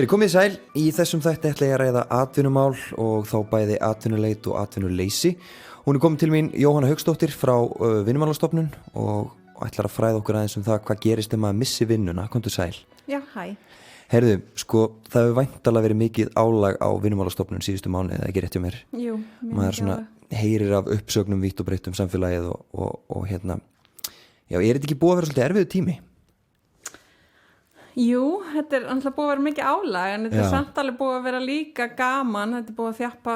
Komið sæl, í þessum þætti ætla ég að ræða atvinnumál og þá bæði atvinnuleit og atvinnuleysi. Hún komin til mín Jóhanna Hauksdóttir frá Vinnumálastofnun og ætlar að fræða okkur aðeins um það hvað gerist ef maður missi vinnuna. Komdu sæl. Já, hæ. Herðu, sko, það hefur væntanlega verið mikið álag á Vinnumálastofnun síðustu mánuði, eða ekki rétt hjá mér? Jú, maður svona heyrir af uppsögnum vítt og breytt samfélagið og hérna, já, þetta ekki búið að vera svolítið erfiður tími? Jú, þetta alltaf búið að vera mikið álag en þetta samt alveg búið að vera líka gaman, þetta búið að þjappa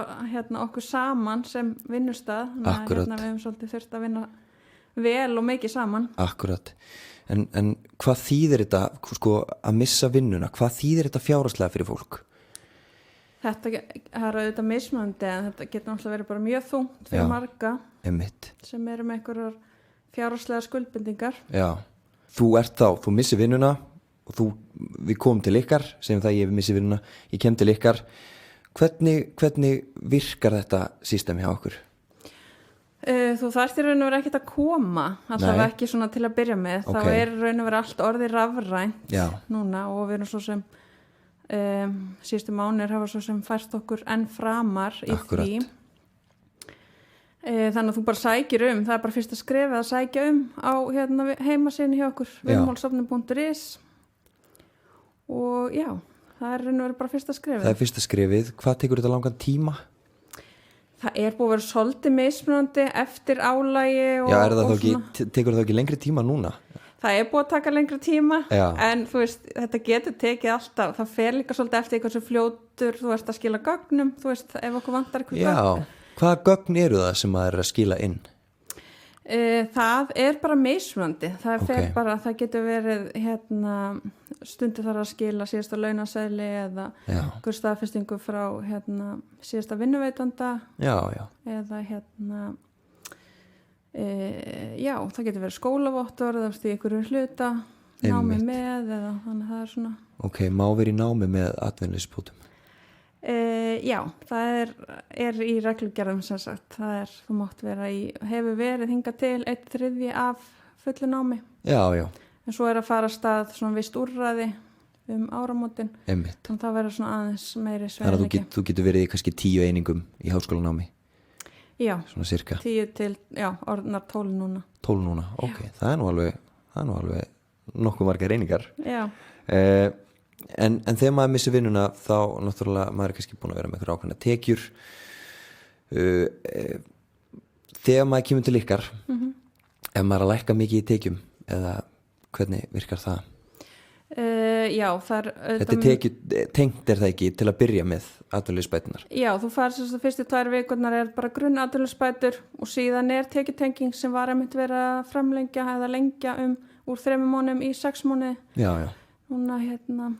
okkur saman sem vinnustað, þannig að við hefum svolítið þurft að vinna vel og mikið saman. Akkurat, en hvað þýðir þetta, sko, að missa vinnuna, hvað þýðir þetta fjárhagslega fyrir fólk? Þetta er auðvitað mismunandi en þetta getur náttúrulega verið bara mjög þungt fyrir marga sem eru með einhverjar fjárhagslega skuldbindingar. Já, þú missir vinnuna og við komum til ykkar, segjum það ég missi vinnuna, ég kem til ykkar. Hvernig virkar þetta systemi hjá okkur? Þú þarft í raun og vera ekkert að koma, allavega ekki svona til að byrja með. Okay. Þá er raun og vera allt orðið rafrænt núna og við erum svo sem síðustu mánuðir hafa svo sem færst okkur enn framar í því. Þannig að þú bara sækir það er bara fyrsta skrefið að sækja á heimasíðunni hjá okkur, vinnumálastofnun.is. Og já, það er raun og verið bara fyrsta skrefið. Það er fyrsta skrefið. Hvað tekur þetta langan tíma? Það er búið að vera svolítið mismunandi eftir álagi og... Já, tekur það ekki lengri tíma núna? Það er búið að taka lengri tíma, en þú veist, þetta getur tekið alltaf. Það fer líka svolítið eftir hversu fljótur þú ert að skila gögnum, þú veist, ef okkur vantar eitthvað gögn. Já, hvaða gögn eru það sem maður er að skila inn? Það er bara mismunandi, það getur verið stundu þarf að skila síðasta launaseðli eða einhver staðfestingu frá síðasta vinnuveitanda eða það getur verið skólavottor eða í einhverju hluta námi með eða þannig að það er svona. Ok, má verið í námi með atvinnuleysisbótum? Já, það er í reglugerðum sem sagt, þú mátt vera hefur verið hingað til 1/3 af fullu námi. Já. En svo að fara stað svona vist úrræði áramótin. Einmitt. Þannig að það verður svona aðeins meiri sveigjanleiki. Þannig að þú getur verið í kannski 10 einingum í háskólanámi? Já. Svona cirka? 10 til, orðnar 12 núna. 12 núna, ok. Það er nú alveg nokkuð margar einingar. Já. En þegar maður missir vinnuna þá náttúrulega maður er kannski búin að vera með einhverja ákveðna tekjur. Þegar maður kemur til ykkar, ef maður er að lækka mikið í tekjum eða hvernig virkar það? Já, það þetta tengt það ekki til að byrja með atvinnuleysisbæturnar? Já, þú fær þess að fyrstu 2 vikurnar er bara grunn atvinnuleysisbætur og síðan er tekjutenging sem var einmitt verið að framlengja eða lengja úr 3 mánuðum í 6 mánuði. Já. Núna 1.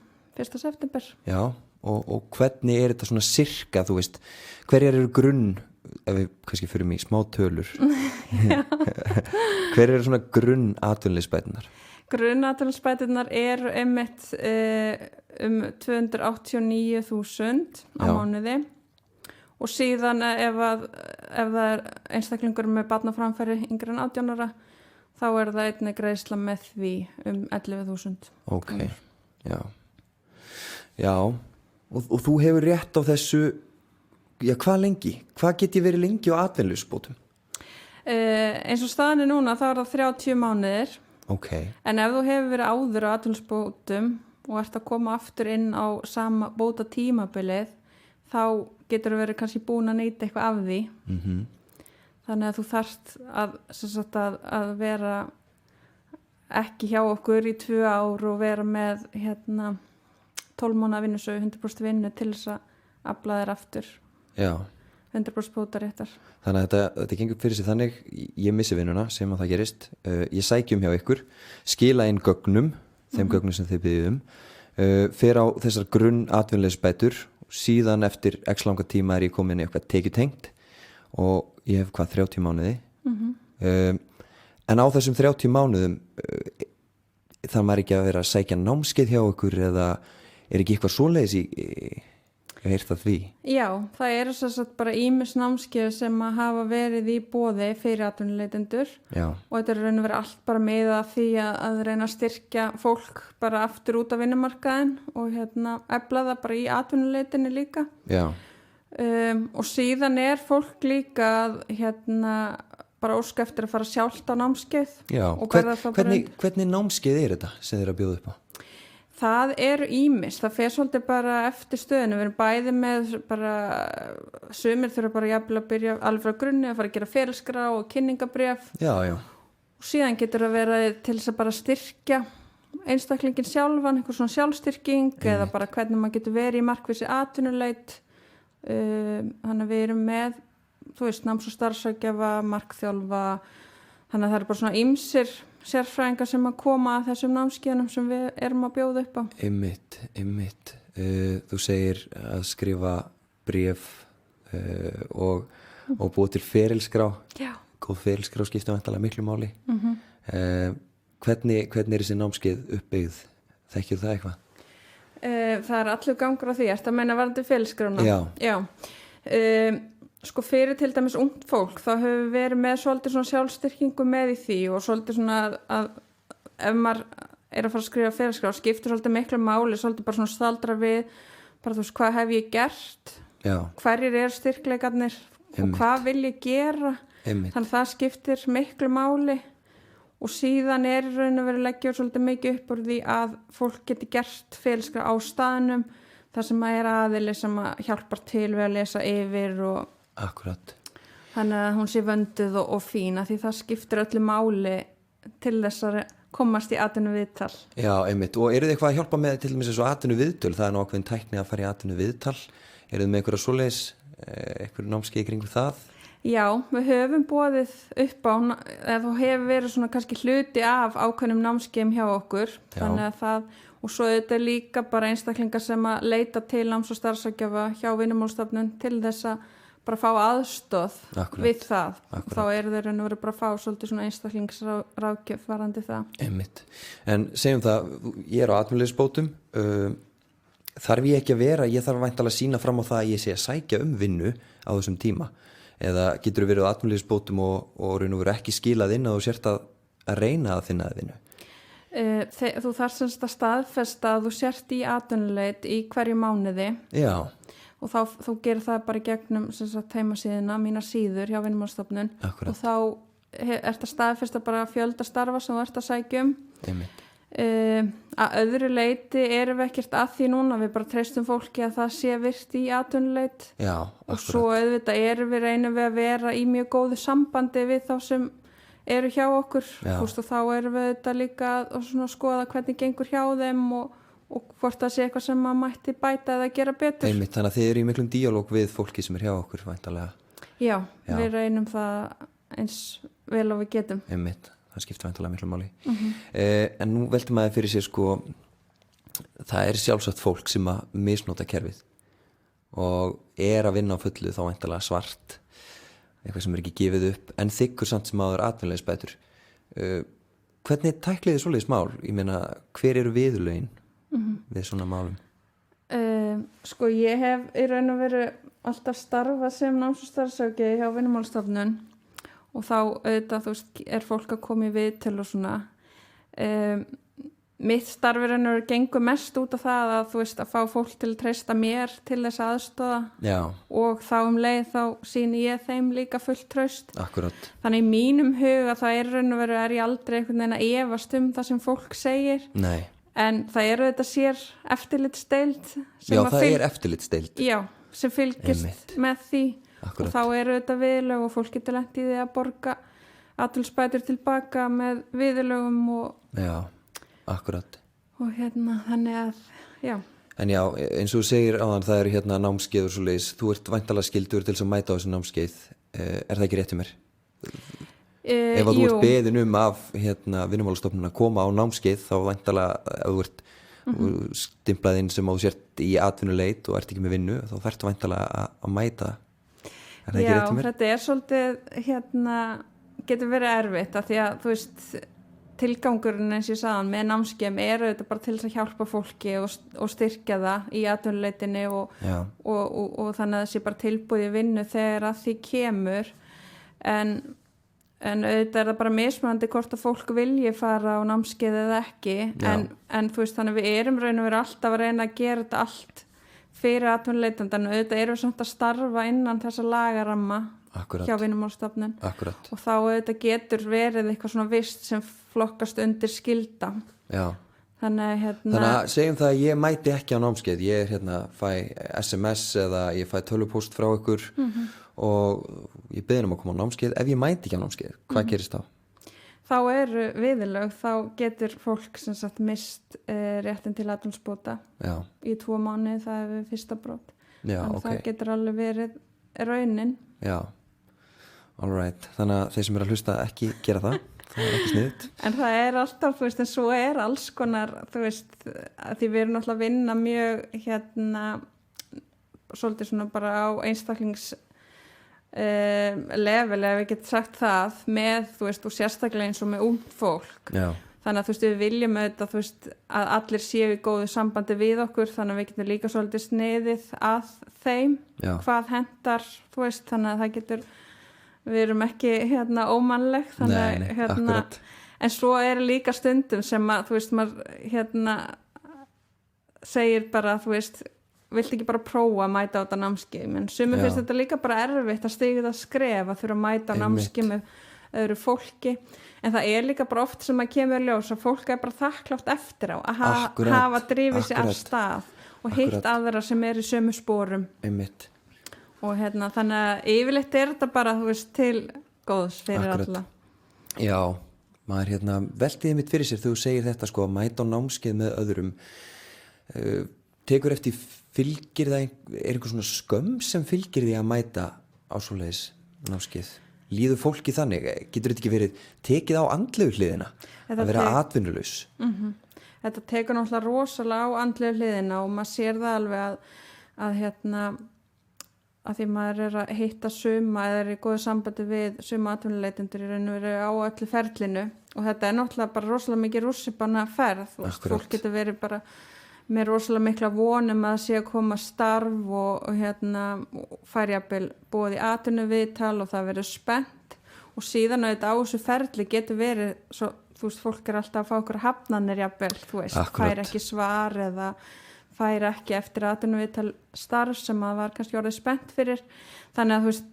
september. Já, og hvernig er þetta svona sirka, þú veist, hverjar eru grunn, ef við kannski förum í smá tölur, hverjar eru svona grunn atvinnuleysisbæturnar? Grunn atvinnuleysisbæturnar eru einmitt 289.000 á mánuði og síðan ef það er einstaklingur með barnaframfæri yngri en 18 ára þá er það einnig greiðsla með því 11.000. Ok, já, og þú hefur rétt á þessu, hvað lengi? Hvað get ég verið lengi á atvinnuleysisbótum? Eins og staðan er núna þá er það 30 mánuðir. Okay. En ef þú hefur verið áður á atvinnuleysisbótum og ert að koma aftur inn á sama bóta tímabilið þá getur þú verið kannski búin að nýta eitthvað af því. Þannig að þú þarft að vera ekki hjá okkur í 2 ár og vera með 12 mánaða vinnusögu 100% vinnu til þess að afla þér aftur. Já. 100% bótaréttar. Þannig að þetta gengur fyrir sig þannig, ég missi vinnuna sem að það gerist, ég sækjum hjá ykkur, skila inn gögnum, þeim gögnum sem þið biðjum, fer á þessar grunn atvinnuleysisbætur, síðan eftir x langa tíma ég komin í eitthvað tekjutengt og ég hef 30 mánuði. En á þessum 30 mánuðum þarf maður ekki að vera að sækja námskeið hjá ykkur eða ekki eitthvað svoleiðis ég heyrt að því? Já, það eru svo satt bara ýmis námskeið sem að hafa verið í boði fyrir atvinnuleitendur og þetta er raun og verið allt bara með að því að reyna að styrkja fólk bara aftur út af vinnumarkaðin og efla það bara í atvinnuleitinni líka. Já. Og síðan er fólk líka bara óska eftir að fara sjálft á námskeið. Já, hvernig námskeið er þetta sem þið eru að bjóða upp á? Það eru ýmis, það fer svolítið bara eftir stöðinu, við erum bæði með bara, sumir þurfa bara jafnvel að byrja alveg frá grunni að fara að gera ferilskrá og kynningabref. Já. Og síðan getur það verið til þess að bara styrkja einstaklingin sjálfan, einhver svona sjálfstyrking eða bara hvernig maður getur verið í markvissi atvinnuleit. Þannig að við erum með, náms- og starfsráðgjafa, markþjálfa, þannig að það eru bara svona ýmsir sérfræðingar sem að koma að þessum námskeiðunum sem við erum að bjóða upp á. Einmitt. Þú segir að skrifa bréf og búið til ferilskrá. Já. Góð ferilskrá skiptir væntanlega miklu máli. Hvernig er þessi námskeið uppbyggð? Þekkir það eitthvað? Það er allur gangur á því. Ertu að meina varðandi ferilskrána? Já. Sko fyrir til dæmis ungt fólk þá höfum við verið með svolítið svona sjálfstyrkingu með í því og svolítið svona að ef maður er að fara að skrifa ferilskrá skiptir svolítið miklu máli, svolítið bara svona staldra við bara hvað hef ég gert, hverjir eru styrkleikarnir og hvað vil ég gera, þannig að það skiptir miklu máli og síðan er í raun og verið leggjað svolítið mikið upp úr því að fólk geti gert ferilskrá á staðnum þar sem að er aðili sem að hjálpar til við að lesa yfir og Akkurat. Þannig að hún sé vönduð og fína því það skiptir öllu máli til þess að komast í atvinnuviðtal. Já, einmitt. Og eru þið eitthvað að hjálpa með til dæmis eins og atvinnuviðtöl? Það er nú ákveðin tækni að fara í atvinnuviðtal. Eru þið með einhverja svoleiðis, einhverju námskeið kringum það? Já, við höfum boðið upp á, eða þú hefur verið svona kannski hluti af ákveðnum námskeiðum hjá okkur. Já. Þannig að það, og svo þetta er líka bara einstaklingar sem að leita til náms- og starfsráðgjafa hjá Vinnumálastofnun til þess að bara fá aðstoð við það. Akkurat. Þá eru þeir raun og verið bara að fá svolítið svona einstaklingsráðgjöf varandi það. Einmitt. En segjum það, ég er á atvinnuleysisbótum, þarf ég ekki að vera, ég þarf væntanlega að sýna fram á það að ég sé að sækja vinnu á þessum tíma eða getur þú verið á atvinnuleysisbótum og raun og verið ekki skilað inn að þú sért að reyna að finna vinnu? Þú þarf semst að staðfesta að þú sért í atvinnuleit í hverju mánuði. Já. Og þú gerir það bara í gegnum heimasíðuna, mína síður hjá Vinnumálastofnun og þá ert að staðfesta bara fjölda starfa sem þú ert að sækja um. Að öðru leiti erum við ekkert að því núna, við bara treystum fólki að það sé virt í atvinnuleit. Já, akkurat. Og svo auðvitað reynum við að vera í mjög góðu sambandi við þá sem eru hjá okkur. Og þá erum við auðvitað líka að skoða hvernig gengur hjá þeim og hvort það sé eitthvað sem maður mætti bæta eða gera betur. Einmitt, þannig að þið eru í miklum díalóg við fólki sem er hjá okkur, væntanlega. Já, við reynum það eins vel og við getum. Einmitt, það skiptir væntanlega miklu máli. En nú veltum maður fyrir sér það er sjálfsagt fólk sem að misnota kerfið og er að vinna á fullu þá væntanlega svart, eitthvað sem er ekki gefið upp, en þykkur samt sem áður atvinnuleysisbætur. Hvernig tæklið þið svoleiðis mál? Ég meina, hver eru viðurlögin? Við svona málum? Ég hef í raun og veru alltaf starfað sem náms- og starfsráðgjafi hjá Vinnumálastofnun og þá auðvitað er fólk að koma í viðtöl og svona mitt starf í raun og veru gengur mest út af það að fá fólk til að treysta mér til þess aðstoða. Já. Og þá leið þá sýni ég þeim líka fullt traust. Akkurat. Þannig í mínum huga það er raun og veru ég aldrei einhvern veginn að efast það sem fólk segir. Nei. En það eru þetta sér eftirlitsdeild. Já, það er eftirlitsdeild. Já, sem fylgist með því. Akkurat. Og þá eru þetta viðurlög og fólk getur lent í því að borga atvinnuleysisbætur tilbaka með viðurlögum og... Já, akkurat. Og þannig að, já. En já, eins og þú segir áðan, það eru námskeið og svoleiðis. Þú ert væntanlega skyldur til þess að mæta á þessu námskeið. Er það ekki rétt hjá mér? Ef að þú ert beðin af Vinnumálastofnun að koma á námskeið þá væntanlega ef þú ert og stimplaðinn sem á sért í atvinnuleit og ert ekki með vinnu, þá þarftu væntanlega að mæta. Er það ekki rétt hjá mér? Já, þetta er svolítið getur verið erfitt af því að þú veist tilgangurinn eins og ég sagði með námskeiðum er auðvitað bara til þess að hjálpa fólki og styrkja það í atvinnuleitinni og þannig að það sé bara tilbúið í vinnu þegar að því kemur en auðvitað er það bara mismunandi hvort að fólk vilji fara á námskeið eða ekki en þú veist þannig við erum raun og vera alltaf að reyna að gera þetta allt fyrir atvinnuleitandan og auðvitað erum við samt að starfa innan þessa lagaramma hjá Vinnumálastofnun og þá auðvitað getur verið eitthvað svona vist sem flokkast undir skylda. Já. Þannig að segjum það að ég mæti ekki á námskeið, ég fæ SMS eða ég fæ tölvupóst frá ykkur og ég beðin að koma á námskeið, ef ég mæti ekki á námskeið, hvað gerist þá? Þá eru viðurlög, þá getur fólk sem sagt mist réttin til atvinnuleysisbóta í 2 mánuði, það er við fyrsta brot. Þannig það getur alveg verið raunin. Já. All right, þannig að þeir sem eru að hlusta ekki gera það er ekki sniðugt. En það er alltaf, þú veist, en svo er alls konar, þú veist, að því við erum náttúrulega að vinna mjög, svolítið svona bara á einstaklings level, ef við getum sagt það, með, þú veist, og sérstaklega eins og með ungt fólk. Já. Þannig að þú veist, við viljum auðvitað, þú veist, að allir séu í góðu sambandi við okkur, þannig að við getum líka svolítið sniðið að þeim, hvað hentar, þú veist, þannig að það getur við erum ekki ómannleg þannig að en svo er líka stundum sem að þú veist maður segir bara þú veist vilt ekki bara prófa að mæta á þetta námskeið en sumir finnst þetta líka bara erfitt að stíga það skref að þurfa að mæta á námskeið með öðru fólki en það er líka bara oft sem að kemur ljós að fólk er bara þakklátt eftir á að hafa drifið sig af stað og hitt aðra sem er í sömu sporum og þannig að yfirleitt er þetta bara þú veist til góðs fyrir alla. Já, maður veltiði mitt fyrir sér þegar þú segir þetta sko að mæta á námskeið með öðrum tekur eftir fylgir það einhver svona skömm sem fylgir því að mæta á svoleiðis námskeið líður fólki þannig, getur þetta ekki verið tekið á andlegu hliðina að vera atvinnulaus? Þetta tekur náttúrulega rosalega á andlegu hliðina og maður sér það alveg að því maður er að hitta suma eða er í góðu sambandi við suma atvinnuleitendur í raun og veru á öllu ferlinu og þetta er náttúrulega bara rosalega mikið rússipanna ferð fólk getur verið bara með rosalega mikla vonum að sé að koma starf og fær jafnvel búið í atvinnuviðtal og það verið spennt og síðan auðvitað á þessu ferli getur verið svo, þú veist, fólk er alltaf að fá okkur hafnanir jafnvel, þú veist, fær ekki svar eða fær ekki eftir atvinnuviðtal starf sem að var kannski orðið spennt fyrir þannig að þú veist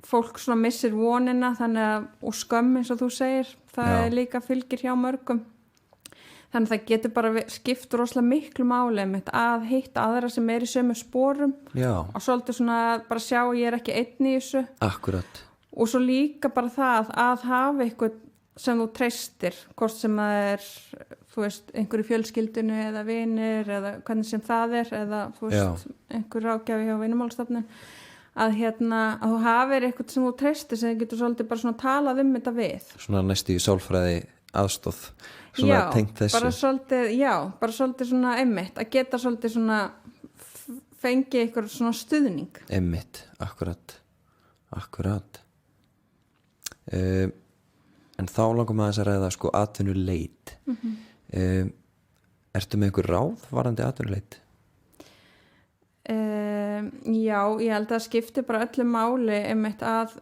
fólk svona missir vonina þannig að og skömm eins og þú segir það er líka fylgir hjá mörgum þannig að það getur bara skipt rosalega miklu máli að hitta aðra sem er í sömu sporum og svolítið svona bara sjá ég er ekki einn í þessu og svo líka bara það að hafa eitthvað sem þú treystir hvort sem það er þú veist, einhverju fjölskyldinu eða vinir eða hvernig sem það er eða þú veist, einhver ráðgjafi hjá Vinnumálastofnun að þú hafir eitthvað sem þú treystir sem þú getur svolítið bara svona talað þetta við. Svona næstu í sálfræði aðstoð, svona tengt þessu. Bara svolítið svona einmitt, að geta svolítið svona fengi eitthvað svona stuðning. Einmitt, akkurat. En þá langar maður að ræða sko atvinnuleit. Ertu með einhver ráð varandi atvinnuleit? Já, ég held að það skiptir bara öllu máli einmitt að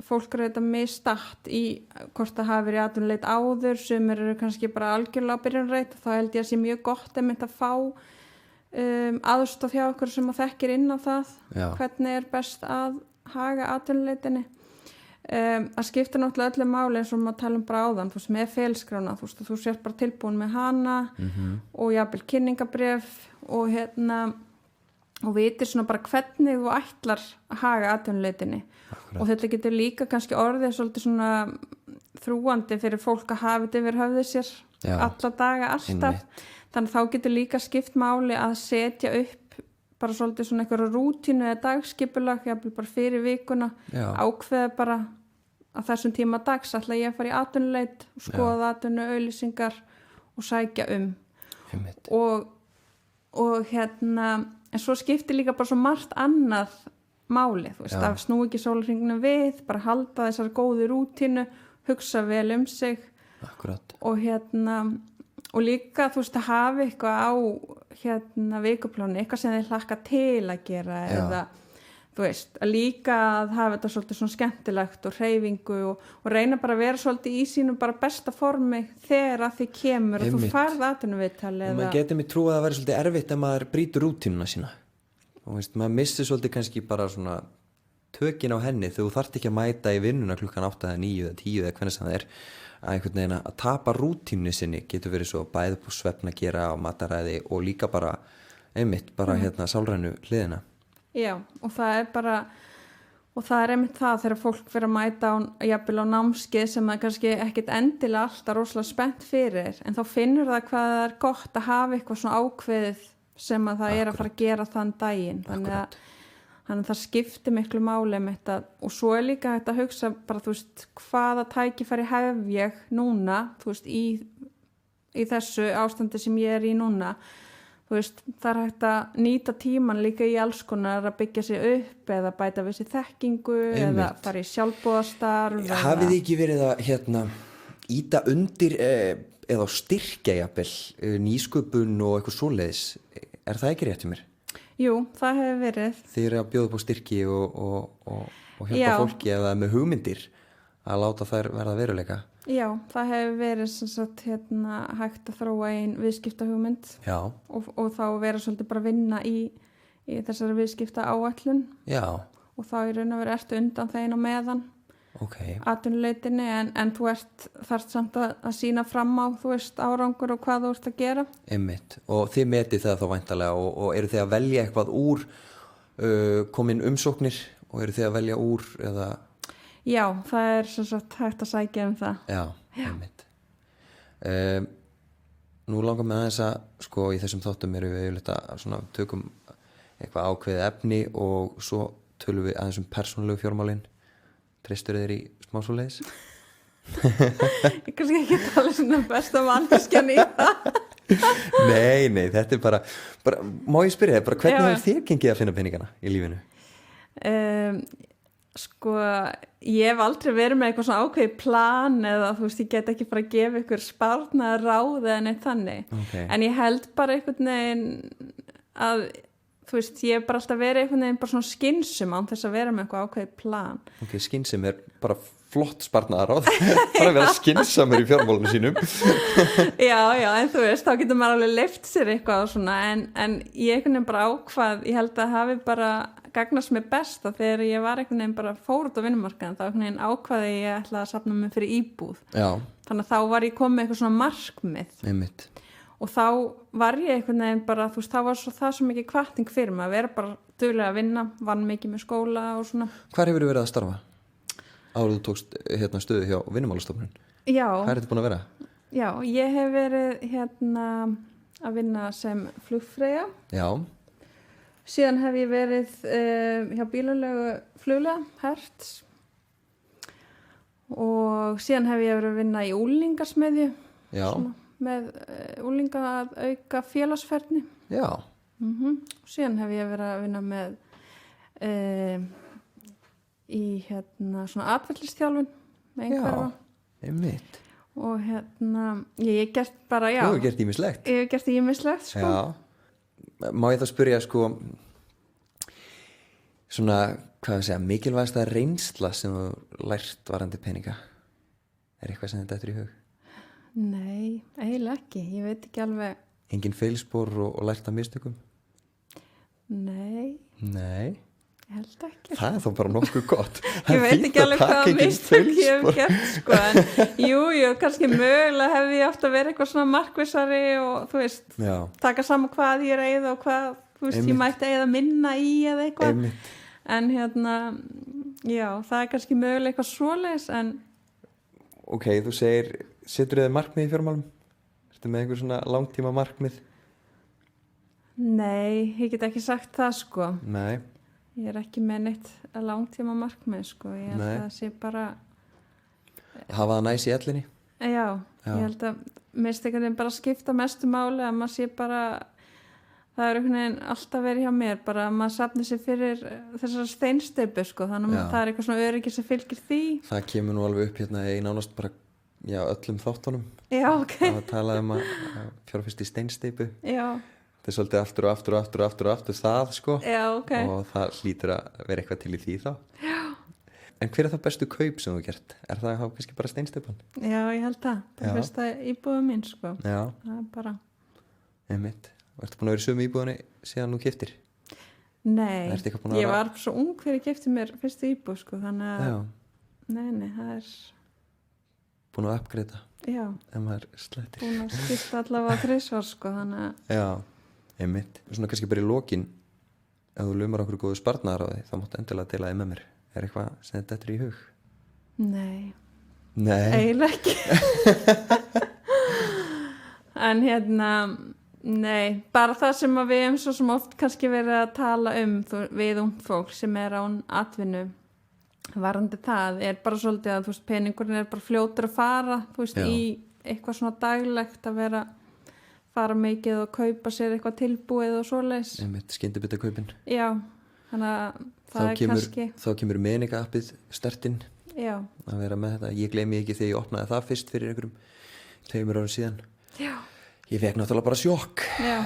fólk er þetta misstatt í hvort það hafi verið atvinnuleit áður sem eru kannski bara algjörlega byrjunreit þá held ég að sé mjög gott einmitt að fá aðstoð hjá okkur sem að þekkir inn á það hvernig er best að haga atvinnuleitinni að skipta náttúrulega öllu máli eins og maður tala bara áðan, þú veist, með félskrána þú sért bara tilbúin með hana og jafnvel kynningabréf og og vitir svona bara hvernig þú ætlar að haga atvinnuleitinni og þetta getur líka kannski orðið svolítið svona þrúandi fyrir fólk að hafa þetta yfir höfði sér alla daga alltaf þannig þá getur líka skipt máli að setja upp bara svolítið svona einhverja rútínu eða dagskipulag, jafnvel bara fyrir vikuna ákveða bara að þessum tíma dags ætla ég að fara í atvinnuleit og skoða atvinnuauglýsingar og sækja Einmitt. og en svo skiptir líka bara svo margt annað máli, þú veist, Já. að snú ekki sólarhringnum við, bara halda þessar góðu rútínu, hugsa vel um sig Akkurat. og og líka, þú veist, að hafa eitthvað á vikupláni, eitthvað sem þeir hlakka til að gera Já. eða þú veist, að líka að hafa þetta svolítið svona skemmtilegt og hreyfingu og reyna bara að vera svolítið í sínum bara besta formi þegar að því kemur og þú Einmitt. færð atvinnuviðtal Og eða maður getur mig trúið að það væri svolítið erfitt ef maður brýtur rútínuna sína. Og veist, maður missir svolítið kannski bara svona tökin á henni þegar þú þarft ekki að mæta í vinnuna klukkan 8 eða 9 eða 10 eða hvernig sem það er að einhvern veginn að tapa rútínu sinni getur verið svo bæði på svefn að gera og mataræði og líka bara einmitt bara sálrænu hliðina. Já, og það er bara og það er einmitt það þegar fólk fyrir að mæta jafnvel á námskeið sem það kannski ekkit endilega alltaf rosalega spennt fyrir en þá finnur það hvað það er gott að hafa eitthvað svona ákveðið sem að það er að fara að gera þann daginn þannig að það skiptir miklu máli um þetta og svo er líka hægt að hugsa bara þú veist hvaða tækifæri hef ég núna þú veist í þessu ástandi sem ég er í núna þú veist, það er hægt að nýta tíman líka í alls konar að byggja sig upp eða bæta við sér þekkingu eða fara í sjálfboðastarf Hafið þið ekki verið að íta undir eða styrkja jafnvel nýsköpun og eitthvað svoleiðis er það ekki rétt hjá mér? Jú, það hefur verið Þið eru að bjóða upp á styrki og hjálpa Já. fólki eða með hugmyndir að láta þær verða veruleika Já, það hefur verið sem sagt, hægt að þróa einn viðskiptahugmynd Já, og þá vera svolítið bara að vinna í þessari viðskipta áætlun já, og þá í raun og veru ertu undan þeim á meðan ok atvinnuleitinni en þú þarft samt að sýna fram á þú veist árangur og hvað þú ert að gera Einmitt, og þið metið það þá væntalega og eru þið að velja eitthvað úr komin umsóknir og eru þið að velja úr eða Já, það er sem sagt hægt að sækja um það Já, einmitt Nú langar mig aðeins að sko í þessum þáttum erum við yfirleitt að svona tökum eitthvað ákveðið efni og svo tölum við aðeins persónulegu fjármálin treystur þér í smá svoleiðis? Ég kannski ekki tala svona besta manneskjan í það Nei, þetta er bara má ég spyrja þér, hvernig hefur þér gengið að finna peningana í lífinu? Sko, ég hef aldrei verið með eitthvað svona ákveðið plan eða þú veist, ég get ekki bara að gefa ykkur sparnaðar ráð eða neitt þannig en ég held bara einhvern veginn að þú veist, ég hef bara alltaf verið einhvern veginn bara svona skynsum án þess að vera með eitthvað ákveðið plan Ok, skynsum er bara flott sparnaðar ráð bara að vera skynsamur í fjármálunum sínum Já, en þú veist, þá getur maður alveg leyft sér eitthvað og svona en ég einhvern veginn bara ákvað, ég held að hafi bara gagnast mér best að þegar ég var einhvern veginn bara fór út á vinnumarkaðin þá einhvern veginn ákvaði ég ætla að safna mig fyrir íbúð Já. Þannig að þá var ég komið eitthvað svona markmið Einmitt. og þá var ég einhvern veginn bara þú veist, þá var það svo mikið hvatning fyrir mig að vera bara duglega að vinna, vann mikið með skóla og svona Hvar hefur þú verið að starfa? Áður þú tókst stöðu hjá Vinnumálastofnun Já. Hvað er þetta búin að vera? Já, ég hef verið að vinna sem flugfreyja Já. Síðan hef ég verið hjá bílalegu fluglega, Hertz og síðan hef ég verið að vinna í úlingasmiðju með úlinga að auka félagsferðni. Já. Síðan hef ég verið að vinna með í svona atferðlistjálfun með einhverfa. Já, einmitt. Og ég hef gert bara, já. Þú hefur gert ýmislegt. Ég hef gert ýmislegt, sko. Já. Má ég þá spyrja sko svona, hvað við segja, mikilvægasta reynsla sem þú lært varandi peninga er eitthvað sem þetta eftir í hug? Nei, eiginlega ekki, ég veit ekki alveg. Engin feilspor og lært af mistökum? Nei, ég held ekki. Það er þá bara nokkuð gott. Ég veit ekki alveg hvaða mistök ég hef gert sko, en jú, kannski mögulega hef ég ofta verið eitthvað svona markvissari og þú veist, taka saman hvað ég er að eyða og hvað, þú veist, ég mætti eyða minna í eða eitthvað. En já, það er kannski mögulega eitthvað svoleiðis, en Ok, þú segir, setur þið markmið í fjármálum? Ertu með einhver svona langtíma markmið? Nei, ég get ekki sagt það sko. Nei. Ég er ekki með neitt langtíma markmið sko, ég held að það sé bara Hafa það næs í ellinni? Já, ég held að mér bara skipta mestu máli að maður sé bara, það er einhvern veginn alltaf verið hjá mér, bara að maður safni sér fyrir þessar steinsteypu, sko, þannig að það er eitthvað svona öryggi sem fylgir því. Það kemur nú alveg upp hérna í nánast bara, öllum þáttunum. Já, ok. Það talaði að fjárfyrst í steinsteypu. Já. Það er svolítið aftur það, sko. Já, ok. Og það hlýtur að vera eitthvað til í því þá. Já. En hver er það bestu kaup sem þú gert? Er það kannski bara steinsteypan? Já, ég held það. Það er fyrsta íbúðum mín, sko. Já. Það er bara... Einmitt. Og ertu búin að vera í sömu íbúðinni síðan þú keyptir? Nei, ég var svo ung þegar ég keypti mér fyrstu íbúð, sko, þannig að... Já. Nei, það er... Búin að uppgreita? Já. En maður slættir? Búin að skipta allavega 3 svar, sko, þannig að... Já, einmitt. Svona kannski bara í lokin, ef þú lumar okkur góðu sparnaðar á því, þá máttu endilega deila þig með mér. Er eitthvað sem þetta er í hug? Nei. Eiginlega ekki. En nei, bara það sem að við svo sem oft kannski verið að tala við fólk sem er án atvinnu, varandi það er bara svolítið að, þú veist, peningurinn er bara fljótur að fara, þú veist, í eitthvað svona daglegt að fara mikið og kaupa sér eitthvað tilbúið og svoleiðis. Einmitt, skyndibitakaupin. Já, þannig að þá kemur Meniga-appið stertinn. Já. Að vera með þetta. Ég gleymi ekki þegar ég opnaði það fyrst fyrir einhverjum 2 árum síðan. Já. Ég fekk náttúrulega bara sjokk. Já.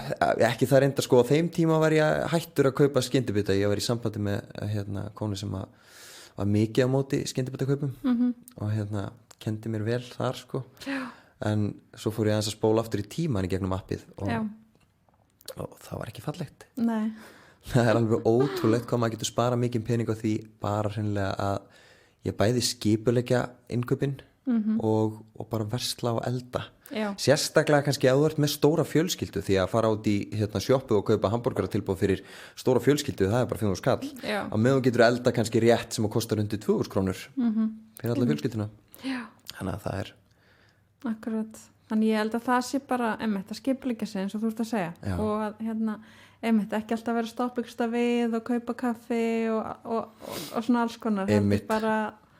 Ekki það reyndar, sko, á þeim tíma var ég hættur að kaupa skyndibita. Ég var í sambandi með konu sem var mikið á móti skyndibitakaupum og kendi mér vel þar, sko. Já. En svo fór ég aðeins að spóla aftur í tíman í gegnum appið og það var ekki fallegt. Nei. Það er alveg ótrúlegt hvað maður getur spara mikið pening á því bara hreinlega að ég bæði skipuleggja innkaupin og bara versla og elda. Já. Sérstaklega kannski að þú ert með stóra fjölskyldu, því að fara út í sjoppu og kaupa hambúrgaratilboð fyrir stóra fjölskyldu, það er bara 4.000 skall. Já. Á meðan getur elda kannski rétt sem að kostar undir 2.000 krónur fyrir alla fjölskylduna. Já. Þannig að það er... Akkurat. Þannig ég held að það sé bara að skipuleggja sig eins og þú ert að segja. Já. Og að ekki alltaf vera að stoppa ykkur við og kaupa kaffi og svona alls konar. Bara...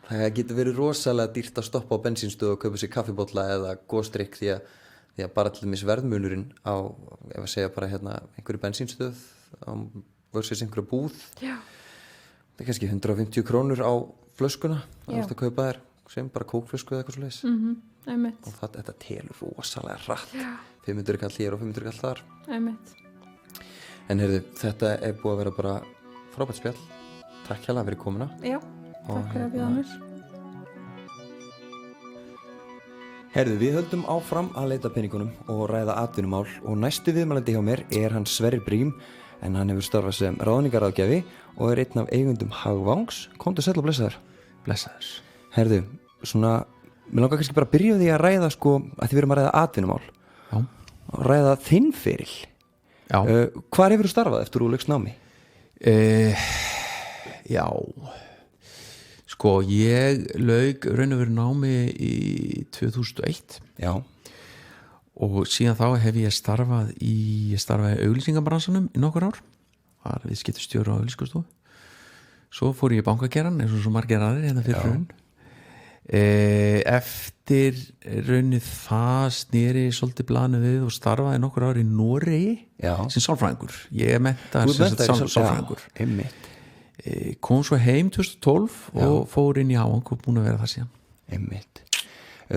Það getur verið rosalega dýrt að stoppa á bensínstöð og kaupa sér kaffibolla eða góstrykk því að bara til dæmis verðmunurinn á, ef að segja bara einhverju bensínstöð á versus einhverju búð. Já. Það er kannski 150 krónur á flöskuna að kaupa þér sem bara kókflösku eða eitthvað svo leiðis. Einmitt. Og þetta telur rosalega rætt. 500 kall hér og 500 kall þar. Einmitt. En heyrðu, þetta er búið að vera bara frábært spjall. Takk hérlega fyrir komuna. Já, takk fyrir að bjóða mér. Heyrðu, við höldum áfram að leita peningunum og ræða atvinnumál og næstu viðmælandi hjá mér er hann Sverrir Brím, en hann hefur starfað sem ráðningaráðgjafi og er einn af eigundum Hagvangs. Komdu sæll og blessaður. Blessaður. Heyrðu, svona, mér langar kannski bara að byrja því að ræða, sko, að þið verum að ræða atvinnumál. Já. Og ræða þinn feril. Já. Hvar hefur þú starfað eftir þú laukst námi? Já, sko ég lauk raun og veru námi í 2001. Já. Og síðan þá hef ég starfaði í auglýsingabransanum í nokkur ár. Var viðskiptastjóri á auglýsingastofu. Svo fór ég í bankagerann eins og svo margir aðrir hérna fyrir hrun. Eftir raunnið það sneri svolítið blanu við og starfaði nokkur ár í Noregi sem sálfræðingur. Ég er menntaður sem sálfræðingur. Kom svo heim 2012 og fór inn í Hagvang og búin að vera það síðan. Einmitt.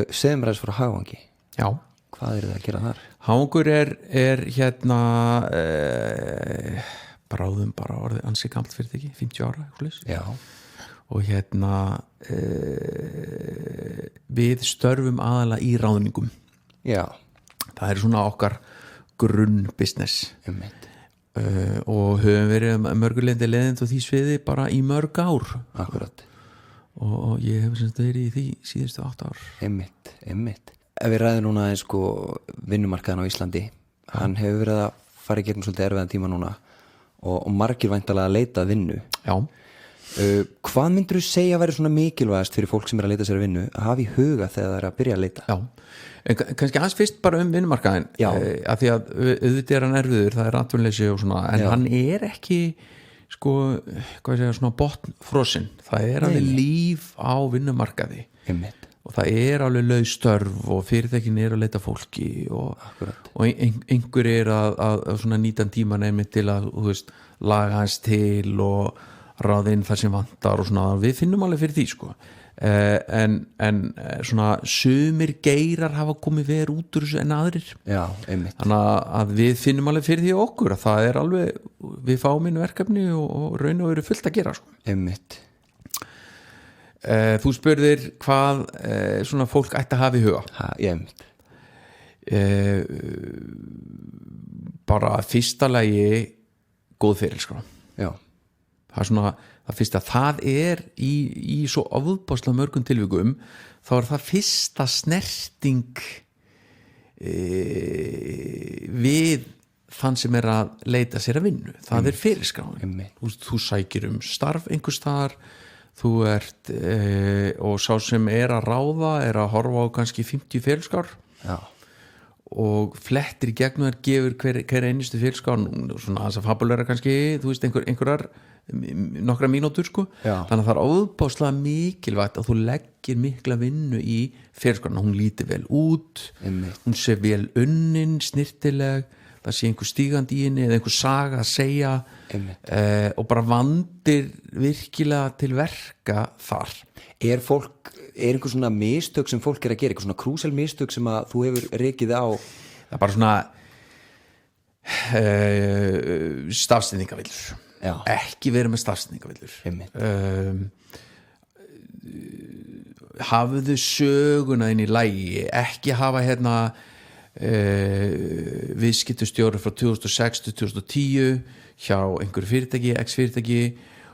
Segðum ræðis frá Hagvangi. Já. Hvað er það að gera þar? Hagvangur er bráðum bara orðið ansi gamalt fyrirtæki, 50 ára eitthvað. Já. Og við störfum aðalega í ráðningum. Já. Það er svona okkar grunnbusiness. Einmitt. Og höfum verið mörgulendi leiðind og því sviði bara í mörg ár. Akkurat. Og ég hef semst verið í því síðustu 8 ár. Einmitt. Ef við ræðum núna eins sko vinnumarkaðan á Íslandi, hann hefur verið að fara í gegnum svolítið erfiðan tíma núna og margir væntanlega að leita vinnu. Já. Hvað myndir þú segja að vera svona mikilvægast fyrir fólk sem er að leita sér að vinnu að hafa í huga þegar það er að byrja að leita? Já, en kannski aðeins fyrst bara vinnumarkaðin, af því að auðvitað er hann erfiður, það er atvinnuleysi og svona, en hann er ekki sko, hvað segja, svona botnfrosin, það er alveg líf á vinnumarkaði. Einmitt. og það alveg laus störf og fyrirtækin að leita fólki og einhver að svona nýtan tíma nefnir til að þú veist, laga hans til og ráða inn það sem vantar og svona, við finnum alveg fyrir því sko. En svona sumir geirar hafa komið verið út úr þessu en aðrir. Já, einmitt. Þannig að við finnum alveg fyrir því okkur að það alveg, við fáum inn verkefni og raun og veru fullt að gera sko. Einmitt. Þú spurðir hvað svona fólk ætti að hafa í huga. Einmitt. Bara fyrsta lagi góð ferilskrá. Já. Það svona það fyrsta, það í svo ofbáslega mörgum tilvikum þá það fyrsta snerting við þann sem að leita sér að vinnu, það ferilskráin. Þú sækir starf einhvers staðar, þú ert og sá sem að ráða að horfa á kannski 50 ferilskrár. Já. Og flettir í gegnum þær gefur hver einustu ferilskrá, svona þess að fabulera kannski, þú veist, einhverjar nokkra mínútur sko. Þannig að það ofbáslega mikilvægt að þú leggir mikla vinnu í ferilskrána, hún líti vel út, hún sé vel unnin, snirtileg, það sé einhver stígandi í henni eða einhver saga að segja og bara vandir virkilega til verka þar. Einhver svona mistök sem fólk að gera, einhver svona krúsel mistök sem að þú hefur rekið á? Það bara svona stafsetningavillur. Ekki verið með stafsetningavillur. Hafðu söguna inn í lagi, ekki hafa viðskiptastjóri frá 2006 til 2010 hjá einhverju fyrirtæki, X-fyrirtæki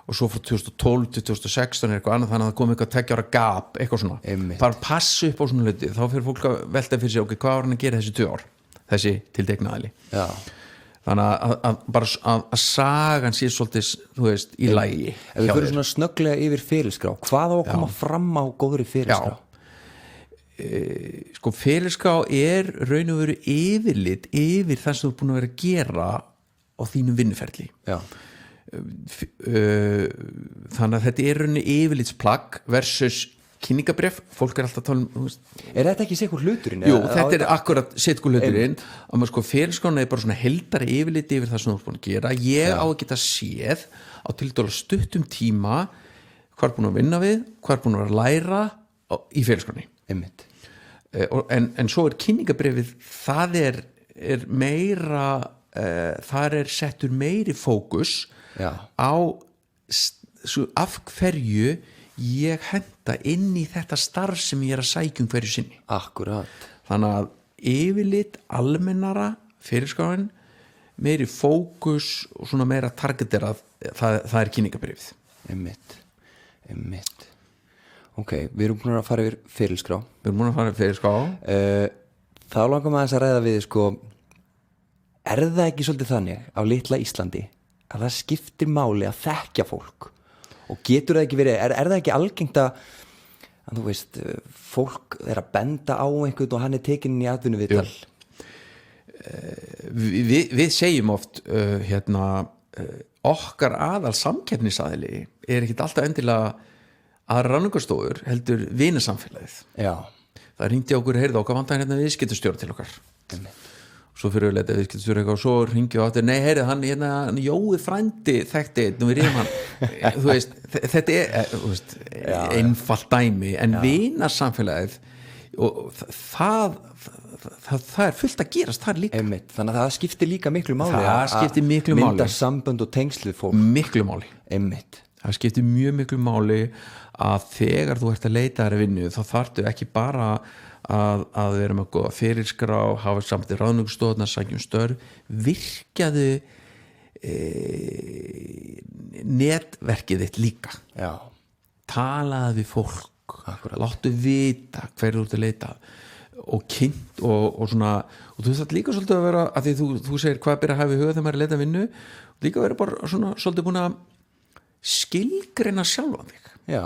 og svo frá 2012 til 2016 eitthvað annað, þannig að það kom eitthvað 2 ára gap, eitthvað svona. Bara passu upp á svona hluti, þá fyrir fólk að velta fyrir sig, ok, hvað var hann að gera þessi 2 ár, þessi tiltekna aðili. Já. Þannig að sagan sé svolítið, þú veist, í lagi. Ef við fyrir svona snögglega yfir ferilskrá, hvað á að koma fram á góðri ferilskrá? Sko, ferilskrá raun og veru yfirlit yfir það sem þú er búin að vera að gera á þínum vinnuferli. Já. Þannig að þetta rauninni yfirlitsplagg versus kynningabref, fólk alltaf að tala um þetta ekki sérkur hluturinn? Jú, þetta akkurat sérkur hluturinn að maður sko ferilskrána bara svona heldari yfirliti yfir það sem þú er búin að gera. Ég á að geta séð á tiltölulega stuttum tíma hvað búin að vinna við, hvað búin að vera að læra í ferilskráni. Einmitt. En svo kynningabrefið, það meira þar settur meiri fókus á af hverju ég henta inn í þetta starf sem ég að sækja hverju sinni. Akkurat. Þannig að yfirlit almennara ferilskráin, meiri fókus og svona meira targeterað, það kynningabrifið. Einmitt. Ok, við erum búin að fara yfir ferilskrá. Þá langar maður að ræða við sko, það ekki svolítið þannig á litla Íslandi að það skiptir máli að þekkja fólk? Og getur það ekki verið, það ekki algengt að þú veist, fólk að benda á einhvern og hann tekinn í atvinnuviðtal? Við segjum oft okkar aðal samkeppnisaðili ekkert alltaf endilega aðra ráðningarstofur heldur vinasamfélagið. Já. Það hringdi okkur, heyrðu okkar vantar viðskiptastjóri til okkar. Svo fyrir við leita viðskiptastjóri og svo hringi við áttur, nei, heyrðu, hann Jói frændi þekkti nú við reyðum hann. Þú veist, þetta einfalt dæmi, en vinasamfélagið og það fullt að gerast þar líka. Einmitt. Þannig að það skiptir líka miklu máli að mynda sambönd og tengsl við fólk. Miklu máli. Einmitt. Það skiptir mjög miklu máli að þegar þú ert að leita þér að vinnu þá þarftu ekki bara að vera með góða ferilskrá, hafa samt í ráðningarstofuna, sækjum störf, virkjaðu netverkið þitt líka. Já. Talaðu við fólk. Akkurat. Láttu vita hverju þú ert að leita og kynnt og svona, og þú þarf líka svolítið að vera, að því þú segir hvað byrja að hafa í huga þegar maður er að leita vinnu, líka vera bara svona svolítið búin að skilgreina sjálfan þig. Já.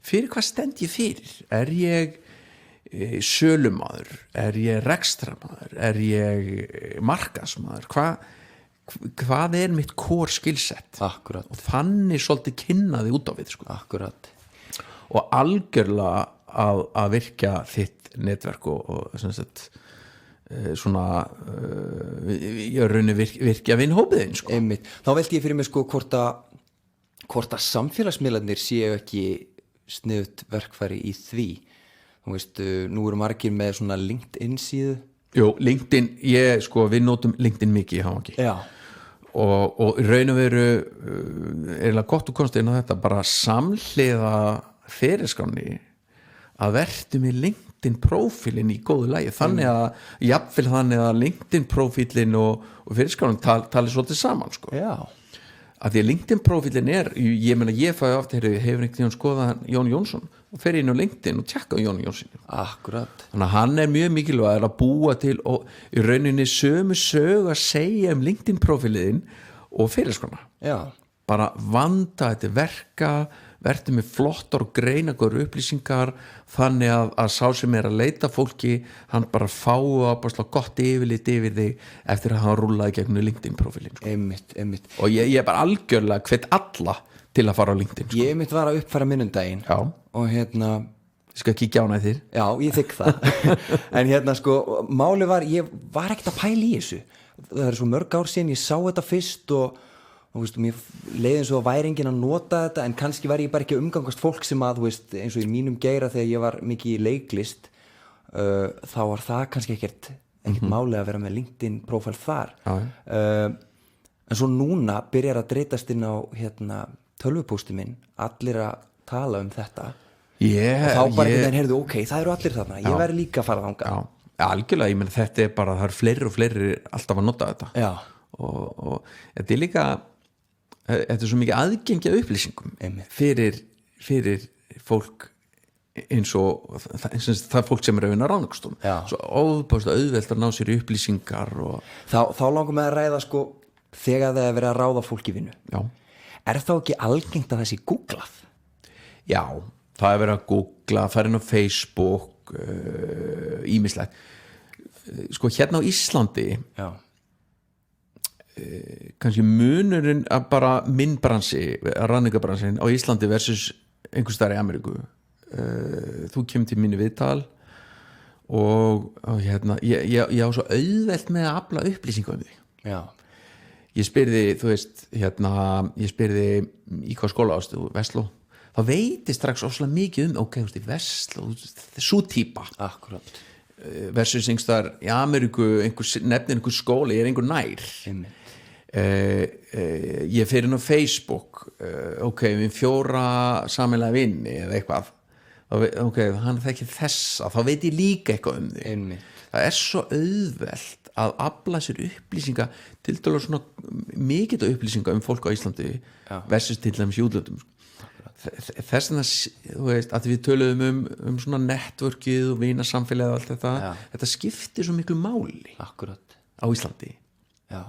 Fyrir hvað stend ég fyrir? Er ég sölumaður? Er ég rekstramaður? Er ég markaðsmaður? Hvað mitt core skillset? Akkurat. Og þannig svolítið kynnaði út á við sko. Akkurat. Og algjörlega að virkja þitt netverk og sem sagt svona ég raunir virkja vinnhópiðin sko. Einmitt. Þá velti ég fyrir mig sko hvort að samfélagsmiðlarnir séu ekki sniðut verkfæri í því. Þú veist, nú eru margir með svona LinkedIn síðu. Jú, LinkedIn, við notum LinkedIn mikið, ekki. Já. Og raun og veru eiginlega gott og konstið inn á þetta, bara samhliða fyrirskráni að vertu með LinkedIn prófílinn í góðu lagi, þannig að jafnvel þannig að LinkedIn prófílinn og fyrirskránin tali svolítið saman sko. Já. Að því að LinkedIn prófílinn ég fæði aftur, hefur einhvern tíðan skoðað Jón Jónsson og fer inn á LinkedIn og tjekka Jón Jónsson. Akkurat. Þannig að hann mjög mikilvægur að búa til og í rauninni sömu sög að segja LinkedIn prófílinn og fyrirskrána. Já. Bara vanda þetta verka, verður með flottar og greinagur upplýsingar þannig að sá sem að leita fólki, hann bara fái að gott yfirlit yfir þig eftir að hann rúlaði gegnum LinkedIn prófílinn sko. Einmitt. Og ég bara algjörlega hvet alla til að fara á LinkedIn sko. Ég einmitt var að uppfæra minnundaginn. Já. Og ég skal kíkja á hana þér. Já, ég þykk það. En sko, máli var, ég var ekkert að pæla í þessu. Það er svo mörg ár síðan ég sá þetta fyrst og þú veist, mér leiði eins og væri enginn að nota þetta, en kannski var ég bara ekki að umgangast fólk sem að, þú veist, eins og í mínum geira þegar ég var mikið í leiklist þá var það kannski ekkert máli að vera með LinkedIn prófæl þar. En svo núna byrjar að dreitast inn á tölvupósti minn, allir að tala um þetta og þá bara einhvern veginn heyrðu, ok, það eru allir þarna, ég væri líka að fara þangað. Já, algjörlega, ég menn þetta er bara, það eru fleiri og fleiri alltaf að nota þetta. Já. Og þetta er líka þetta er svo mikið aðgengja upplýsingum fyrir fólk eins og það fólk sem að vinna á Ráðningarstofnun, svo óbúðst auðvelt að ná sér upplýsingar og þá langar mig að ræða sko þegar það er verið að ráða fólk í vinnu. Já. Er þá ekki algengt að það sé googlað? Já, það er verið að googla, fara inn á Facebook ýmislegt sko hérna á Íslandi. Já. Kannski munurinn að bara minn bransi, ráðningarbransin á Íslandi versus einhvers staðar í Ameríku. Þú kemur til minni viðtal og ég á svo auðvelt með að afla upplýsingu um því. Já. Ég spyrði, þú veist, ég spyrði í hvað skóla ástu, Vestló, þá veit ég strax óslega mikið ok, þú veist, í Vestló, svo típa. Akkurat. Versus einhvers staðar í Ameríku, nefnir einhver skóla, ég er einhver nær. Ég fer inn á Facebook, ok, við 4 sameiginlega vinni eða eitthvað, ok, hann þekkir þessa, þá veit ég líka eitthvað um því. Það er svo auðvelt að afla sér upplýsinga, til dæmis svona mikið upplýsinga um fólk á Íslandi versus til dæmis í útlöndum. Þess vegna, þú veist, að við töluðum um svona networkið og vinasamfélagið og allt þetta, þetta skiptir svo miklu máli. Akkurat. Á Íslandi. Já.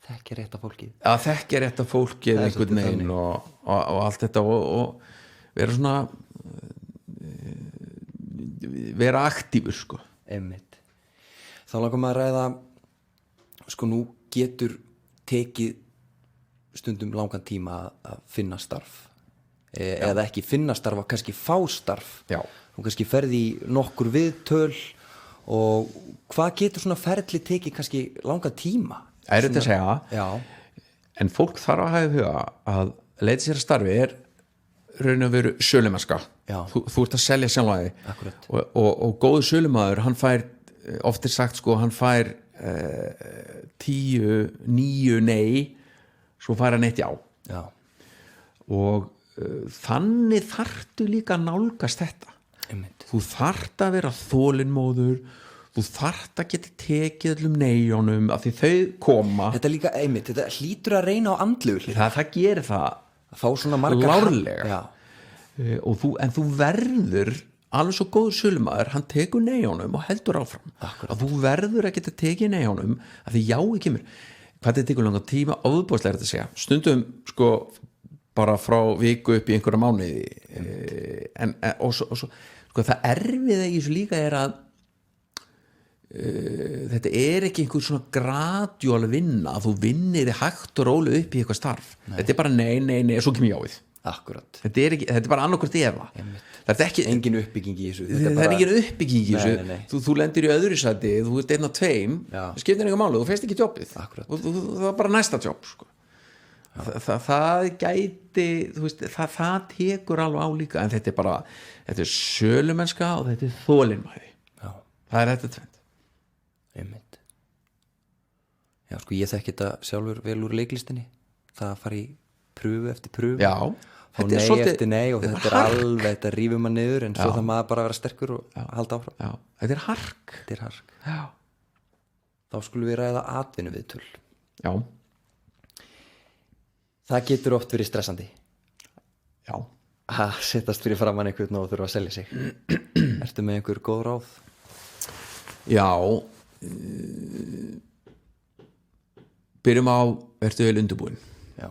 Þekkja rétt af fólkið. Að þekkja rétt af fólkið einhvern veginn og allt þetta og vera svona vera aktífur sko. Einmitt. Þá langar maður að ræða sko, nú getur tekið stundum langan tíma að finna starf eða ekki finna starf, að kannski fá starf. Já. Þú kannski ferði í nokkur viðtöl og hvað getur svona ferli tekið kannski langan tíma? Þetta að segja, en fólk þarf að hafa huga að leita sér að starfi raun og veru sölumennska. Þú ert að selja sjálfæði og góður sölumæður, hann fær oft sagt sko, hann fær 10, 9 nei, svo fær hann 1 já. Og þannig þarftu líka að nálgast þetta. Þú þarft að vera þolinmóður, þú þarft að geta tekið öllum neijónum af því þau koma. Þetta líka, einmitt, þetta hlýtur að reyna á andlegu. Það gerir það að fá svona margar lárlega. En þú verður alveg svo góður sölumæður, hann tekur neijónum og heldur áfram. Akkurat. Að þú verður að geta tekið neijónum af því jáið kemur. Hvað þetta tekur langa tíma, ofboðslega þetta að segja. Stundum sko bara frá viku upp í einhverja mánuði. Og svo sko, það erfiða í þessu líka er að þetta er ekki einhver svona gradjúal vinna að þú vinnir þig hægt og rólu upp í eitthvað starf. Þetta er bara nei, svo kemur jáið. Akkurat. Þetta er bara annarkvort efa. Það er ekki engin uppbygging í þessu. Það er engin uppbygging í þessu. Nei. Þú lendir í öðru sæti, þú ert 1 af 2, það skiptir enga máli, þú feist ekki jobbið. Akkurat. Og það er bara næsta jobb, sko. Það gæti, þú veist, það tekur alveg á líka, en þetta er sölumennska og þetta er þolinmæði. Já. Það er þetta tvennt. Einmitt. Já, sko, ég þekki þetta sjálfur vel úr leiklistinni. Það fari í pröfu eftir pröfu. Já. Og nei eftir nei og þetta er alveg, þetta rífur maður niður en svo það maður bara að vera sterkur og halda áfram. Já, þetta er hark. Þetta er hark. Já. Þá skulum við ræða atvinnuviðtöl. Já. Það getur oft verið stressandi. Já. Að setjast fyrir framann einhvern og þurfa að selja sig. Ertu með einhver góð ráð? Já. Byrjum á, ertu vel undirbúin? Já.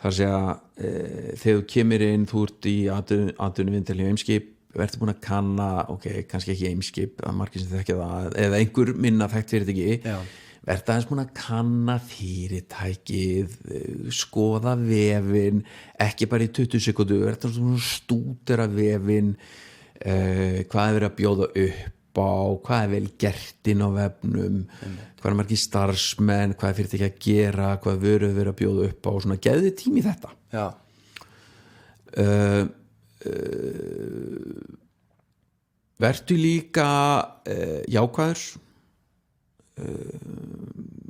Það sé að þegar þú kemur inn, þú ert í atvinnuviðtöl hjá Eimskip, ertu búin að kanna, ok, kannski ekki Eimskip, það er margir sem þekkja það, eða einhver minna þekkt fyrirtæki. Já. Verða aðeins búin að kanna fyrirtækið, skoða vefinn, ekki bara í 20 sekundur, verða svona stúdera vefinn, hvað er verið að bjóða upp á, hvað er vel gert inn á vefnum, hvað er margir starfsmenn, hvað er fyrirtæki að gera, hvað vöru er verið að bjóða upp á, svona gefðu tími í þetta. Já. Vertu líka jákvæður,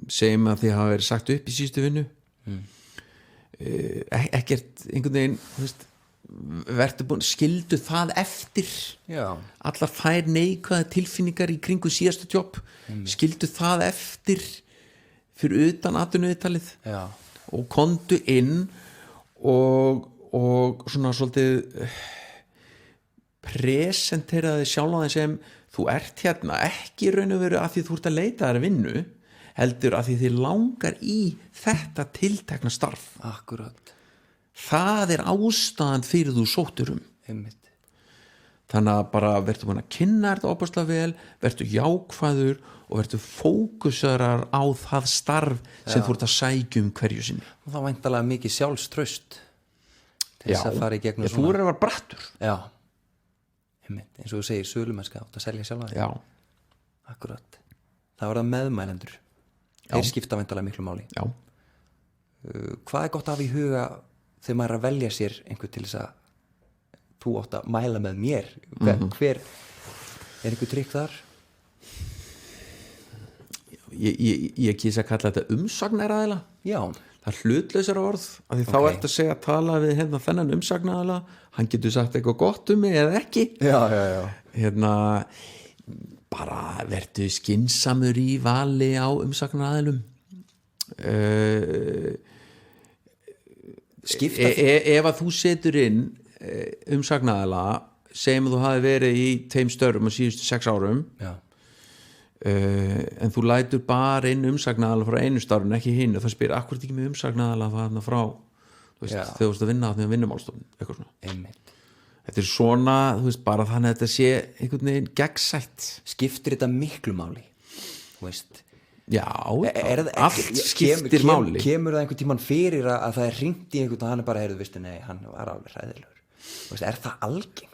segjum að þið hafa verið sagt upp í síðustu vinnu ekkert einhvern veginn, þú veist, verður búin, skildu það eftir. Já. Allar þær neikvæða tilfinningar í kringu síðastu jobb, skildu það eftir fyrir utan atvinnuviðtalið og komdu inn og svona svolítið presenteraði sjálf aðeins sem þú ert hérna ekki raun og veru að því þú ert að leita þær vinnu, heldur að því þið langar í þetta tiltekna starf. Akkurat. Það er ástæðan fyrir þú sóttur Einmitt. Þannig að bara verður búin að kynna þetta óbúslega vel, verður jákvæður og verður fókusarar á það starf sem þú ert að sækja hverju sinni. Og það væntalega mikið sjálfstraust til þess að fara í gegnum svona. Þú er að vera brattur. Já. Eins og þú segir sölumennska átt að selja sjálfa þig. Já. Akkurat. Það var það meðmælendur. Þeir skipta væntalega miklu máli. Já. Hvað er gott að hafa í huga þegar maður er að velja sér einhver til þess að þú átt að mæla með mér? Hver er einhver trikk þar? Ég kýs að kalla þetta umsagnaraðila. Já. Það er hlutlausara orð, af því þá ertu að segja að tala við hérna þennan umsagnaraðila, hann getur sagt eitthvað gott mig eða ekki. Já. Hérna, bara verðu skynsamur í vali á umsagnaraðilum. Ef að þú setur inn umsagnaraðila, segjum að þú hafi verið í 2 störfum á síðustu 6 árum. Já. En þú lætur bara inn umsagnaraðala frá einu starfun, ekki hinn, og það spyrir akkur ekki með umsagnaraðala frá þegar þú veist að vinna á því að vinnumálstofnun eitthvað svona. Einmitt. Þetta er svona, þú veist, bara þannig að þetta sé einhvern veginn gegnsætt. Skiptir þetta miklu máli? Þú veist. Já, allt skiptir máli. Kemur það einhvern tímann fyrir að það er hringt í einhvern og hann er bara, heyrðu, veistu, nei, hann var alveg hræðilegur. Þú veist, er það algengt?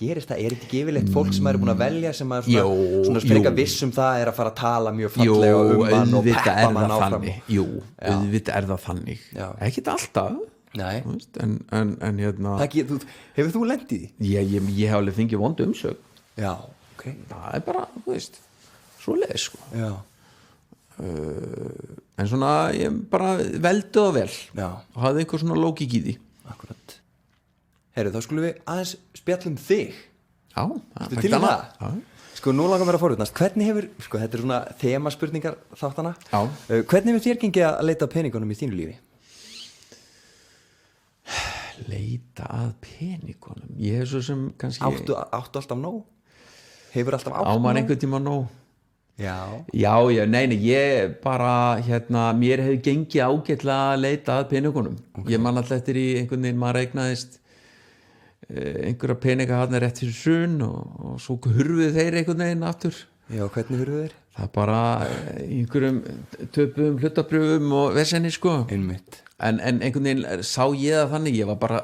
Gerist það, er þetta gefilegt fólk sem er búin að velja sem er svona freka viss það er að fara að tala mjög fallega hann og peppa mann áfram? Jú, auðvitað er það þannig. Ekkert alltaf. Nei. En hérna hefur þú lent í því? Ég hef alveg fengið vondu umsögn. Já, ok. Það er bara, þú veist, svoleiðis sko. Já. En svona ég bara veldi það vel. Já. Og hafði einhver svona lógík í því. Akkurat. Herru, þá skulum við aðeins spjalla þig. Já, það er til það. Já. Sko, nú langar mér að forvitnast. Hvernig hefur, sko, þetta er svona þemaspurningar þáttana. Já. Hvernig hefur þér gengið að leita að peningunum í þínu lífi? Leita að peningunum? Ég hef svo sem kannski... Áttu alltaf nóg? Hefur alltaf átt nóg? Á maður einhvern tíma nóg? Já, nei, ég bara, mér hefur gengið ágætlega að leita að peningunum. Okay. Ég man alltaf eftir í einhvern veginn, maður eignaðist einhverja peninga hann rétt fyrir hrun og svo hurfuðu þeir einhvern veginn aftur. Já, hvernig hurfuðu þeir? það bara einhverjum töpum hlutabrjöfum og vesenni sko Einmitt. en einhvern veginn sá ég það þannig, ég var bara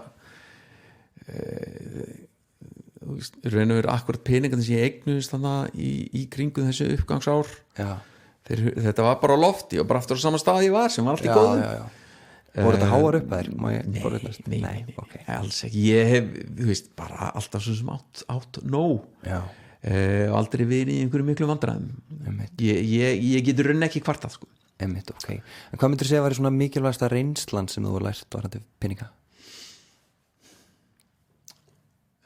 raun og veru akkurat peningandi sem ég eignuðist þannig í kringum þessu uppgangsár þetta var bara á lofti og bara aftur á sama stað ég var sem var allt í góðum voru þetta háar upp að þér? Nei, okay. Alls ekki ég hef, þú veist, bara alltaf svo sem átt nóg og aldrei verið í einhverju miklu vandræðum ég getur raun ekki kvartað sko. Einmitt, okay. En hvað myndir þú segja að væri svona mikilvægasta reynslan sem þú var lært varandi peninga?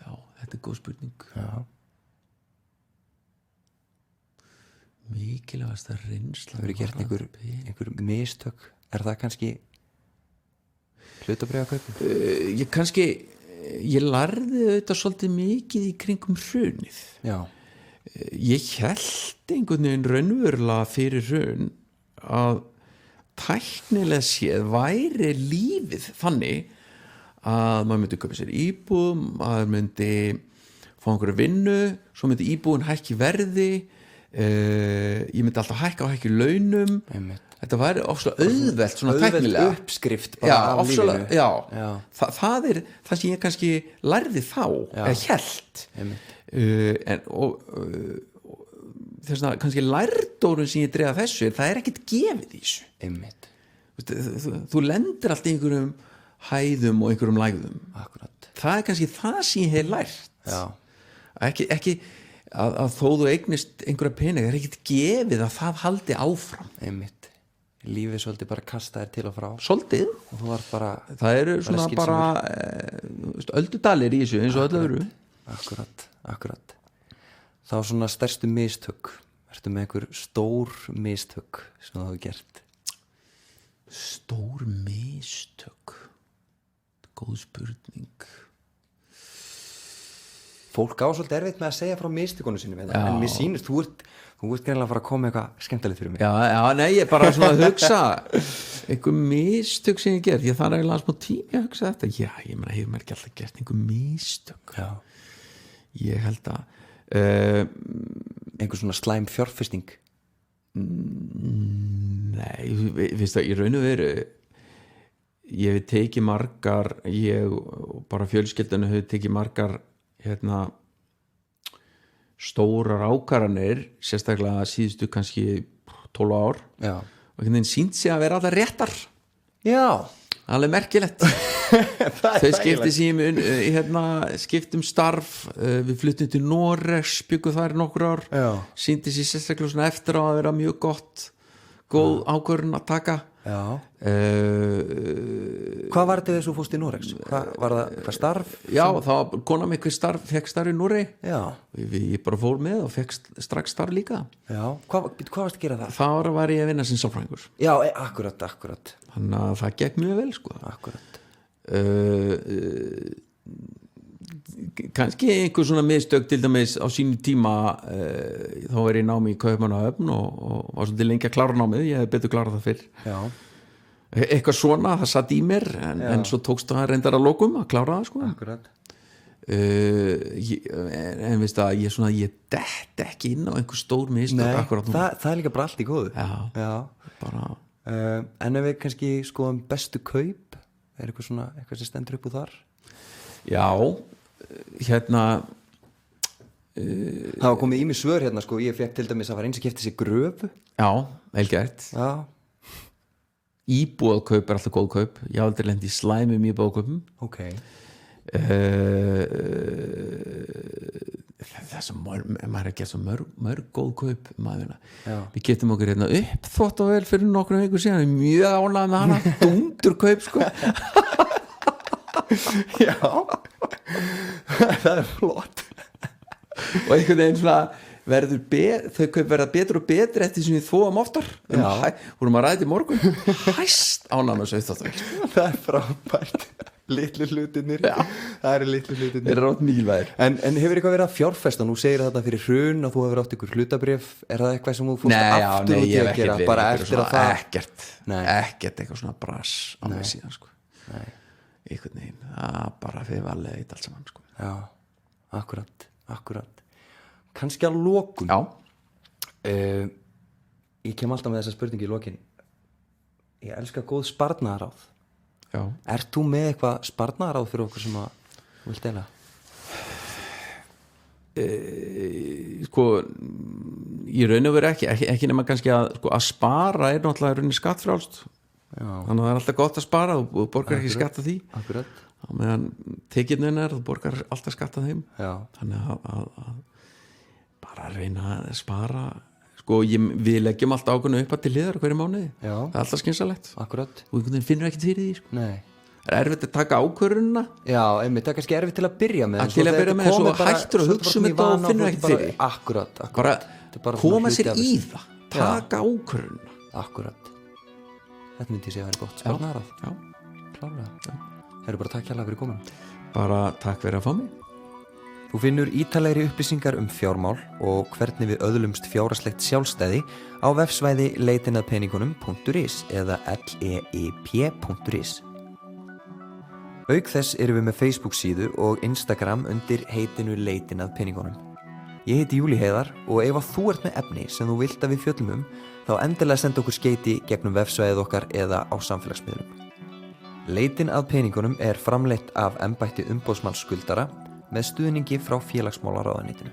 Já, þetta er góð spurning mikilvægasta reynslan hefur gert einhver mistök er það kannski hlutabréfakaup? Ég lærði auðvitað svolítið mikið í kringum hrunið ég hélt einhvern veginn raunverulega fyrir hrun að tæknilega séð væri lífið þannig að maður myndi kaupa sér íbúð maður myndi fá einhverju vinnu svo myndi íbúðin hækki verði ég myndi alltaf hækka og hækki launum þetta væri ofslega auðvelt svona tæknilega uppskrift bara af lífinu það er það sem ég kannski lærði þá eða hélt þess að kannski lærdórum sem ég drefa þessu það er ekkert gefið í þessu þú lendir alltaf í einhverjum hæðum og einhverjum lægðum það er kannski það sem ég hef lært ekki að þó þú eignist einhverja pening það er ekkert gefið að það haldi áfram lífið svolítið bara kasta þér til og frá svolítið og þú var bara það eru svona bara öldudalir í þessu eins og öllu öðru akkurat þá svona stærstu mistök ertu með einhver stór mistök sem þú hefur gert stór mistök góð spurning fólk á svolítið erfitt með að segja frá mistökunum sínum en mér sýnist, þú ert greinlega að fara að koma með eitthvað skemmtilegt fyrir mig nei, ég er bara svona að hugsa einhver mistök sem ég ger því að það er eiginlega smá tími að hugsa þetta ég meina, hefur mér ekki alltaf gert einhver mistök ég held að einhver svona slæm fjárfesting nei, veist það, í raun og veru ég hef tekið margar ég og bara fjölskyldinu hef tekið margar stórar ákvarðanir sérstaklega síðustu kannski 12 ár og einhvern veginn sýnt sig að vera alltaf réttar alveg merkilegt þau skipti síðan skiptum starf við fluttum til Noregs byggum þar í nokkur ár sýndi sér sérstaklega svona eftir á að vera mjög góð ákvörðun að taka Hvað var þetta þess að þú fórst í Noregs? Var það eitthvað starf? Já, þá kona mig fekk starf í Noregi ég bara fór með og fekk strax starf líka Hvað varst að gera það? Þá var ég að vinna sem sálfræðingur Já, akkurat Þannig að það gekk mjög vel sko Akkurat kannski einhver svona mistök til dæmis á sínu tíma þá var ég námi í Kaupmannahöfn og var svolítið lengi að klára námið ég hef betur klárað það fyrr eitthvað svona, það satt í mér en svo tókst það reyndar að lokum að klára það sko Akkurat en veist að ég dett ekki inn á einhver stór mistök akkurat núna það er líka bara allt í góðu bara en ef við kannski skoðum bestu kaup er eitthvað sem stendur upp úr þar Já, það var komið í mig svör sko, ég fekk til dæmis að var eins að keypti sér gröfu Já, vel gert Íbúðakaup er alltaf góð kaup ég aldrei lendi í slæmum íbúðakaupum það sem maður er að gera svo mörg góð kaup við getum okkur upp þótt og vel fyrir nokkrum vikur síðan mjög ánægð með hana dundur kaup sko Já það er flott og einhvern veginn svona þau kaup verða betur og betur eftir sem við þóum oftar vorum að ræða í morgun hæst ánægð með þessu það er frábært litlu hlutinir það eru litlu hlutinir þeir eru átt mikilvægir en hefur eitthvað verið að fjárfesta nú segir þetta fyrir hrun og þú hefur átt ykkur hlutabréf er það eitthvað sem þú fórst aftur út í að gera bara eftir að það ekkert eitthvað svona brass á mig síðan sko einhvern veginn, það bara fyrir valið eitt allt saman sko. Já, akkurat kannski að lokum ég kem alltaf með þessa spurningu í lokin. Ég elska góð sparnaðaráð. Já. Ert þú með eitthvað sparnaðaráð fyrir okkur sem að þú vilt deila? Sko í raun og veru ekki nema kannski að sko, að spara er náttúrulega í rauninni skattfrjálst. Þannig að það er alltaf gott að spara og borgar ekki skatt af því. Akkurat. Meðan tekjurnin þú borgar alltaf skatt af þeim. Já. Þannig að bara reyna að spara. Sko við leggjum alltaf ákveðnu upp að til hliðar hverju mánuði. Já. Það er alltaf skynsalegt. Akkurat. Og einhvern veginn finnur ekkert fyrir því sko. Nei. Það er erfitt að taka ákvörðunina. Já, einmitt, það er kannski erfitt til að byrja með. Til að byrja með, svo hættur að hugsa þetta og finnur ekkert fyrir. Akkurat. Bara koma sér í það. Taka ákvörðunina. Akkurat. Þetta myndi ég segja að vera gott sparnaðaráð. Já. Klárlega. Það eru bara takk hérlega fyrir komin. Bara takk fyrir að fá mig. Þú finnur ítarlegri upplýsingar fjármál og hvernig við öðlumst fjárhagslegt sjálfstæði á vefsvæði leitinadpeningunum.is eða leip.is. Auk þess erum við með Facebook síðu og Instagram undir heitinu Leitin að peningunum. Ég heiti Júlí Heiðar og ef að þú ert með efni sem þú vilt að við fjöllum þá endilega senda okkur skeyti gegnum vefsvæðið okkar eða á samfélagsmiðlum. Leitin að peningunum er framleitt af embætti umboðsmanns skuldara með stuðningi frá félagsmálaráðuneytinu.